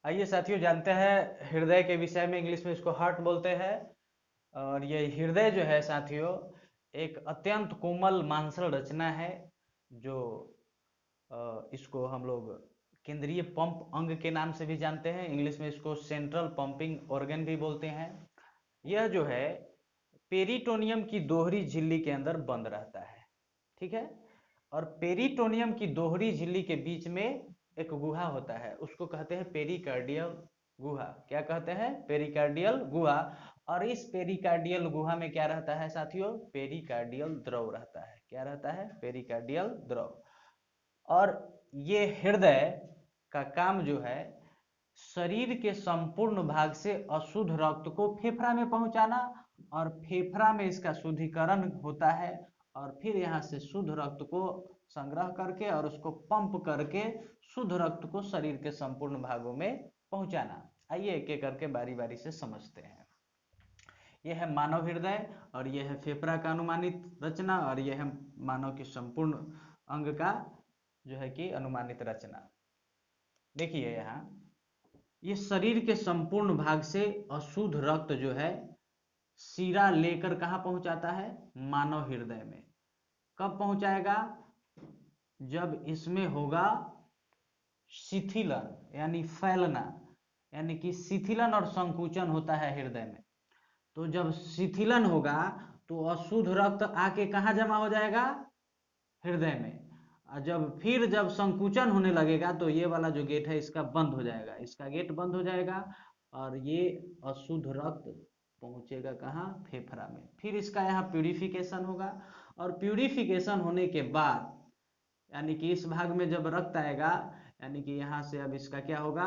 आइए साथियों, जानते हैं हृदय के विषय में। इंग्लिश में इसको हार्ट बोलते हैं। और ये हृदय जो है साथियों, एक अत्यंत कोमल मांसल रचना है जो इसको हम लोग केंद्रीय पंप अंग के नाम से भी जानते हैं। इंग्लिश में इसको सेंट्रल पंपिंग ऑर्गन भी बोलते हैं। यह जो है पेरिटोनियम की दोहरी झिल्ली के अंदर बंद रहता है, ठीक है। और पेरिटोनियम की दोहरी झिल्ली के बीच में एक गुहा होता है, उसको कहते हैं पेरिकार्डियल गुहा। क्या कहते हैं? पेरिकार्डियल गुहा। और इस पेरिकार्डियल गुहा में क्या रहता है साथियों? पेरिकार्डियल द्रव रहता है। क्या रहता है? पेरिकार्डियल द्रव। और ये हृदय का काम जो है, शरीर के संपूर्ण भाग से अशुद्ध रक्त को फेफड़ा में पहुंचाना, और फेफड़ा में इसका शुद्धिकरण होता है, और फिर यहाँ से शुद्ध रक्त को संग्रह करके और उसको पंप करके शुद्ध रक्त को शरीर के संपूर्ण भागों में पहुंचाना। आइए एक एक करके बारी बारी से समझते हैं। यह है मानव हृदय, और यह है फेफड़ा का अनुमानित रचना, और यह है मानव के संपूर्ण अंग का जो है कि अनुमानित रचना। देखिए यहाँ, ये शरीर के संपूर्ण भाग से अशुद्ध रक्त जो है सीरा लेकर कहाँ पहुंचाता है? मानव हृदय में। कब पहुंचाएगा? जब इसमें होगा शिथिलन, यानी फैलना, यानी कि शिथिलन और संकुचन होता है हृदय में। तो जब शिथिलन होगा तो अशुद्ध रक्त आके कहाँ जमा हो जाएगा? हृदय में। और जब संकुचन होने लगेगा तो ये वाला जो गेट है इसका बंद हो जाएगा, इसका गेट बंद हो जाएगा, और ये अशुद्ध रक्त पहुंचेगा कहाँ? फेफड़ा में। फिर इसका यहाँ प्यूरिफिकेशन होगा, और प्यूरिफिकेशन होने के बाद यानी कि इस भाग में जब रक्त आएगा, यानी कि यहाँ से अब इसका क्या होगा?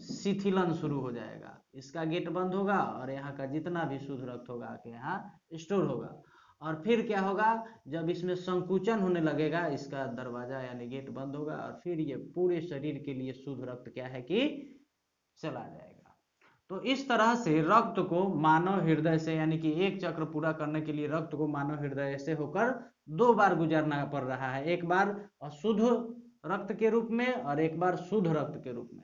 शिथिलन शुरू हो जाएगा, इसका गेट बंद होगा, और यहाँ का जितना भी शुद्ध रक्त होगा आके यहाँ स्टोर होगा। और फिर क्या होगा? जब इसमें संकुचन होने लगेगा, इसका दरवाजा यानी गेट बंद होगा, और फिर ये पूरे शरीर के लिए शुद्ध रक्त क्या है कि चला जाएगा। तो इस तरह से रक्त को मानव हृदय से, यानी कि एक चक्र पूरा करने के लिए रक्त को मानव हृदय से होकर 2 बार गुजरना पड़ रहा है। एक बार अशुद्ध रक्त के रूप में और एक बार शुद्ध रक्त के रूप में।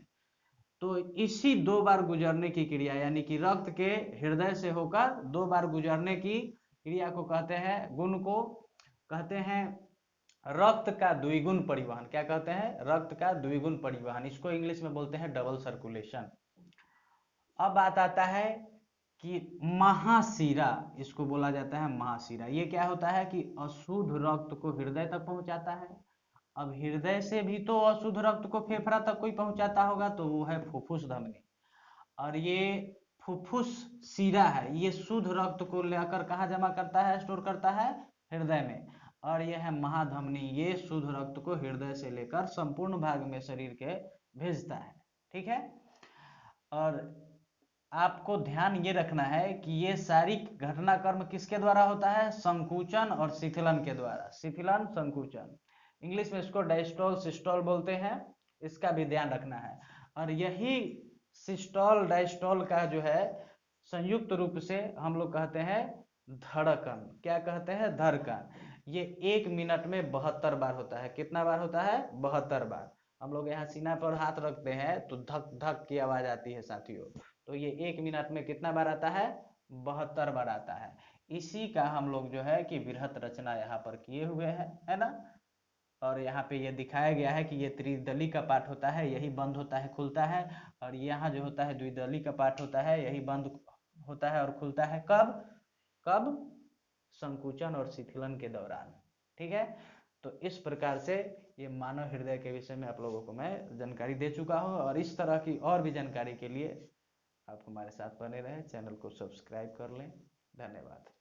तो इसी 2 बार गुजरने की क्रिया, यानी कि रक्त के हृदय से होकर 2 बार गुजरने की क्रिया को कहते हैं, गुण को कहते हैं रक्त का द्विगुण परिवहन। क्या कहते हैं? रक्त का द्विगुण परिवहन। इसको इंग्लिश में बोलते हैं डबल सर्कुलेशन। अब बात आता है कि महाशिरा, इसको बोला जाता है महाशिरा। ये क्या होता है कि अशुद्ध रक्त को हृदय तक पहुंचाता है। अब हृदय से भी तो अशुद्ध रक्त को फेफड़ा तक कोई पहुंचाता होगा, तो वो है फुफ्फुस धमनी। और ये फुफ्फुस शिरा है, ये शुद्ध रक्त को लेकर कहाँ जमा करता है, स्टोर करता है? हृदय में। और यह है महाधमनी, ये शुद्ध रक्त को हृदय से लेकर संपूर्ण भाग में शरीर के भेजता है, ठीक है। और आपको ध्यान ये रखना है कि ये सारी घटनाक्रम किसके द्वारा होता है? संकुचन और शिथिलन के द्वारा। शिथिलन, संकुचन। इंग्लिश में इसको डायस्टोल सिस्टोल बोलते हैं, इसका भी ध्यान रखना है। और यही सिस्टोल डायस्टोल का जो है संयुक्त रूप से हम लोग कहते हैं धड़कन। क्या कहते हैं? धड़कन। ये 1 मिनट में 72 बार होता है। कितना बार होता है? 72 बार। हम लोग यहाँ सीना पर हाथ रखते हैं तो धक धक की आवाज आती है साथियों। तो ये 1 मिनट में कितना बार आता है? 72 बार आता है। इसी का हम लोग जो है कि वृहत रचना यहाँ पर किए हुए हैं, है ना। और यहाँ पे ये दिखाया गया है कि ये त्रिदली का पार्ट होता है, यही बंद होता है, खुलता है। और यहाँ जो होता है द्विदली का पार्ट होता है, यही बंद होता है और खुलता है। कब? कब? संकुचन और शिथिलन के दौरान, ठीक है। तो इस प्रकार से ये मानव हृदय के विषय में आप लोगों को मैं जानकारी दे चुका हूँ, और इस तरह की और भी जानकारी के लिए आप हमारे साथ बने रहें, चैनल को सब्सक्राइब कर लें। धन्यवाद।